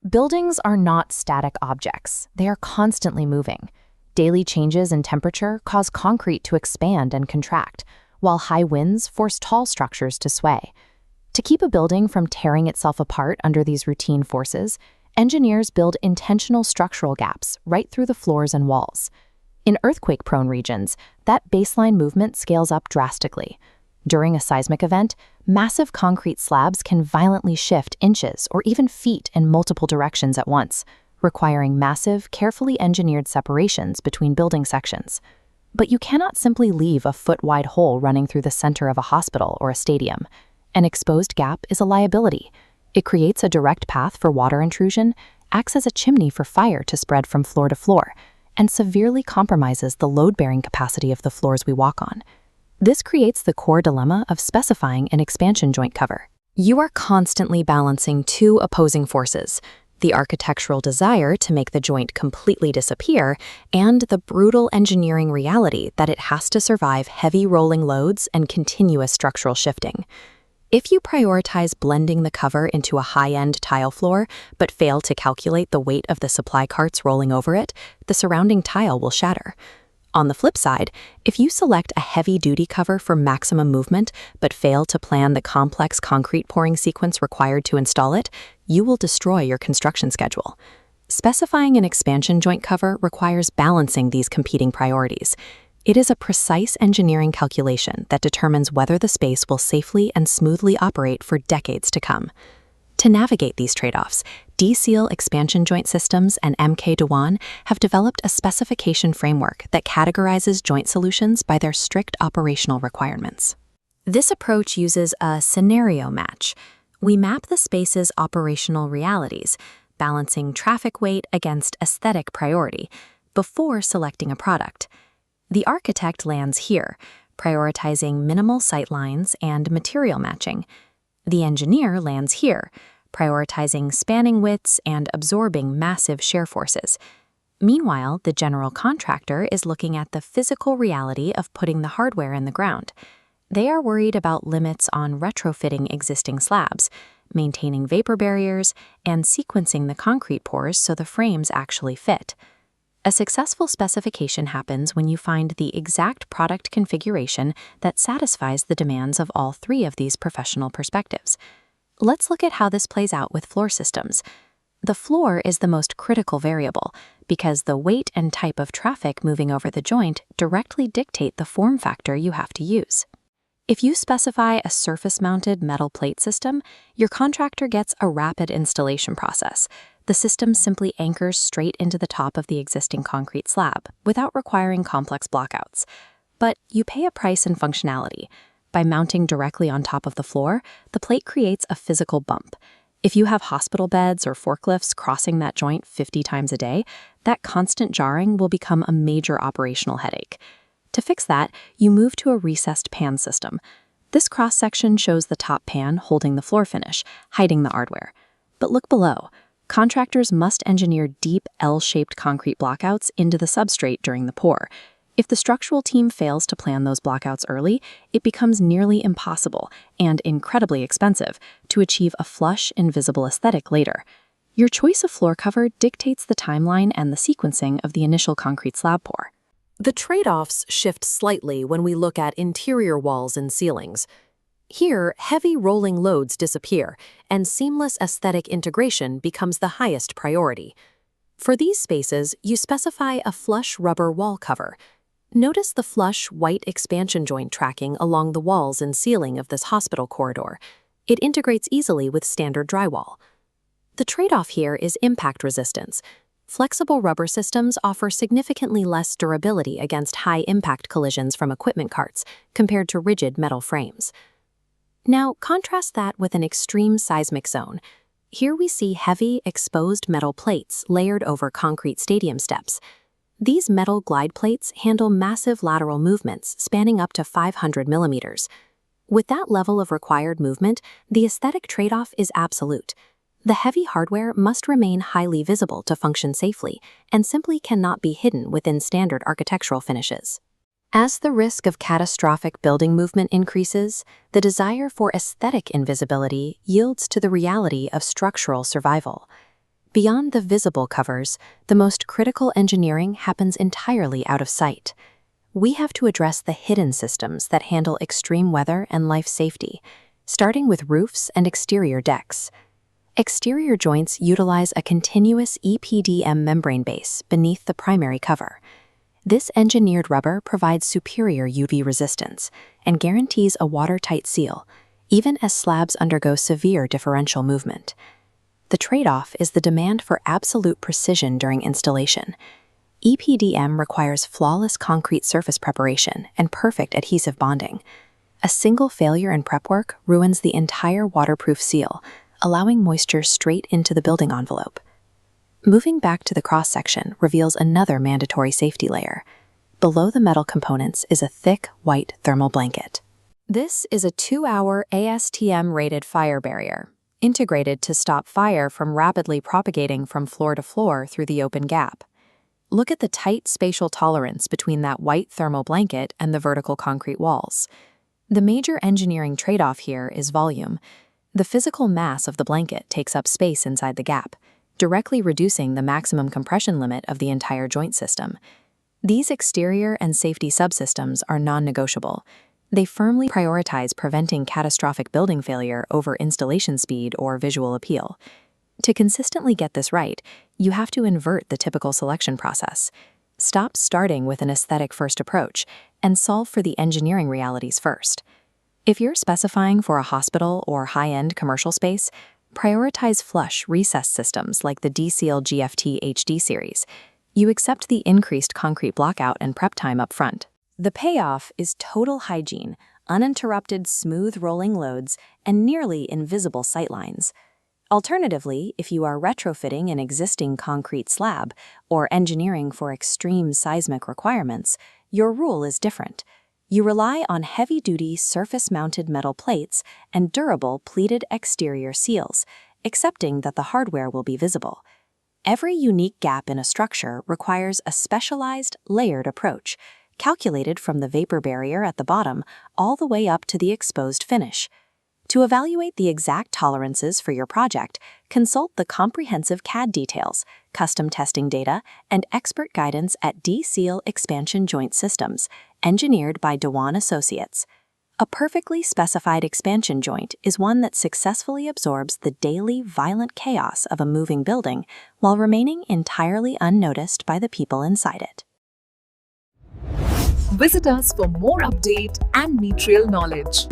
Buildings are not static objects. They are constantly moving. Daily changes in temperature cause concrete to expand and contract, while high winds force tall structures to sway. To keep a building from tearing itself apart under these routine forces, engineers build intentional structural gaps right through the floors and walls. In earthquake-prone regions, that baseline movement scales up drastically. During a seismic event, massive concrete slabs can violently shift inches or even feet in multiple directions at once, requiring massive, carefully engineered separations between building sections. But you cannot simply leave a foot-wide hole running through the center of a hospital or a stadium. An exposed gap is a liability. It creates a direct path for water intrusion, acts as a chimney for fire to spread from floor to floor, and severely compromises the load-bearing capacity of the floors we walk on. This creates the core dilemma of specifying an expansion joint cover. You are constantly balancing two opposing forces: the architectural desire to make the joint completely disappear and the brutal engineering reality that it has to survive heavy rolling loads and continuous structural shifting. If you prioritize blending the cover into a high-end tile floor but fail to calculate the weight of the supply carts rolling over it, the surrounding tile will shatter. On the flip side, if you select a heavy-duty cover for maximum movement but fail to plan the complex concrete pouring sequence required to install it, you will destroy your construction schedule. Specifying an expansion joint cover requires balancing these competing priorities. It is a precise engineering calculation that determines whether the space will safely and smoothly operate for decades to come. To navigate these trade-offs, Dseal expansion joint systems and MK Dewan have developed a specification framework that categorizes joint solutions by their strict operational requirements. This approach uses a scenario match. We map the space's operational realities, balancing traffic weight against aesthetic priority, before selecting a product. The architect lands here, prioritizing minimal sightlines and material matching. The engineer lands here, prioritizing spanning widths and absorbing massive shear forces. Meanwhile, the general contractor is looking at the physical reality of putting the hardware in the ground. They are worried about limits on retrofitting existing slabs, maintaining vapor barriers, and sequencing the concrete pours so the frames actually fit. A successful specification happens when you find the exact product configuration that satisfies the demands of all three of these professional perspectives. Let's look at how this plays out with floor systems. The floor is the most critical variable because the weight and type of traffic moving over the joint directly dictate the form factor you have to use. If you specify a surface-mounted metal plate system, your contractor gets a rapid installation process. The system simply anchors straight into the top of the existing concrete slab without requiring complex blockouts. But you pay a price in functionality. By mounting directly on top of the floor, the plate creates a physical bump. If you have hospital beds or forklifts crossing that joint 50 times a day, that constant jarring will become a major operational headache. To fix that, you move to a recessed pan system. This cross-section shows the top pan holding the floor finish, hiding the hardware. But look below. Contractors must engineer deep L-shaped concrete blockouts into the substrate during the pour. If the structural team fails to plan those blockouts early, it becomes nearly impossible and incredibly expensive to achieve a flush, invisible aesthetic later. Your choice of floor cover dictates the timeline and the sequencing of the initial concrete slab pour. The trade-offs shift slightly when we look at interior walls and ceilings. Here, heavy rolling loads disappear, and seamless aesthetic integration becomes the highest priority. For these spaces, you specify a flush rubber wall cover. Notice the flush white expansion joint tracking along the walls and ceiling of this hospital corridor. It integrates easily with standard drywall. The trade-off here is impact resistance. Flexible rubber systems offer significantly less durability against high-impact collisions from equipment carts compared to rigid metal frames. Now, contrast that with an extreme seismic zone. Here we see heavy, exposed metal plates layered over concrete stadium steps. These metal glide plates handle massive lateral movements spanning up to 500 millimeters. With that level of required movement, the aesthetic trade-off is absolute. The heavy hardware must remain highly visible to function safely and simply cannot be hidden within standard architectural finishes. As the risk of catastrophic building movement increases, the desire for aesthetic invisibility yields to the reality of structural survival. Beyond the visible covers, the most critical engineering happens entirely out of sight. We have to address the hidden systems that handle extreme weather and life safety, starting with roofs and exterior decks. Exterior joints utilize a continuous EPDM membrane base beneath the primary cover. This engineered rubber provides superior UV resistance and guarantees a watertight seal, even as slabs undergo severe differential movement. The trade-off is the demand for absolute precision during installation. EPDM requires flawless concrete surface preparation and perfect adhesive bonding. A single failure in prep work ruins the entire waterproof seal, allowing moisture straight into the building envelope. Moving back to the cross-section reveals another mandatory safety layer. Below the metal components is a thick, white thermal blanket. This is a 2-hour ASTM-rated fire barrier, integrated to stop fire from rapidly propagating from floor to floor through the open gap. Look at the tight spatial tolerance between that white thermal blanket and the vertical concrete walls. The major engineering trade-off here is volume. The physical mass of the blanket takes up space inside the gap, directly reducing the maximum compression limit of the entire joint system. These exterior and safety subsystems are non-negotiable. They firmly prioritize preventing catastrophic building failure over installation speed or visual appeal. To consistently get this right, you have to invert the typical selection process. Stop starting with an aesthetic-first approach and solve for the engineering realities first. If you're specifying for a hospital or high-end commercial space, prioritize flush recessed systems like the Dseal GFT HD series. You accept the increased concrete blockout and prep time up front. The payoff is total hygiene, uninterrupted smooth rolling loads, and nearly invisible sightlines. Alternatively, if you are retrofitting an existing concrete slab or engineering for extreme seismic requirements, your rule is different. You rely on heavy-duty surface-mounted metal plates and durable pleated exterior seals, accepting that the hardware will be visible. Every unique gap in a structure requires a specialized, layered approach, calculated from the vapor barrier at the bottom all the way up to the exposed finish. To evaluate the exact tolerances for your project, consult the comprehensive CAD details, custom testing data, and expert guidance at Dseal Expansion Joint Systems, engineered by Dewan Associates. A perfectly specified expansion joint is one that successfully absorbs the daily violent chaos of a moving building while remaining entirely unnoticed by the people inside it. Visit us for more update and material knowledge.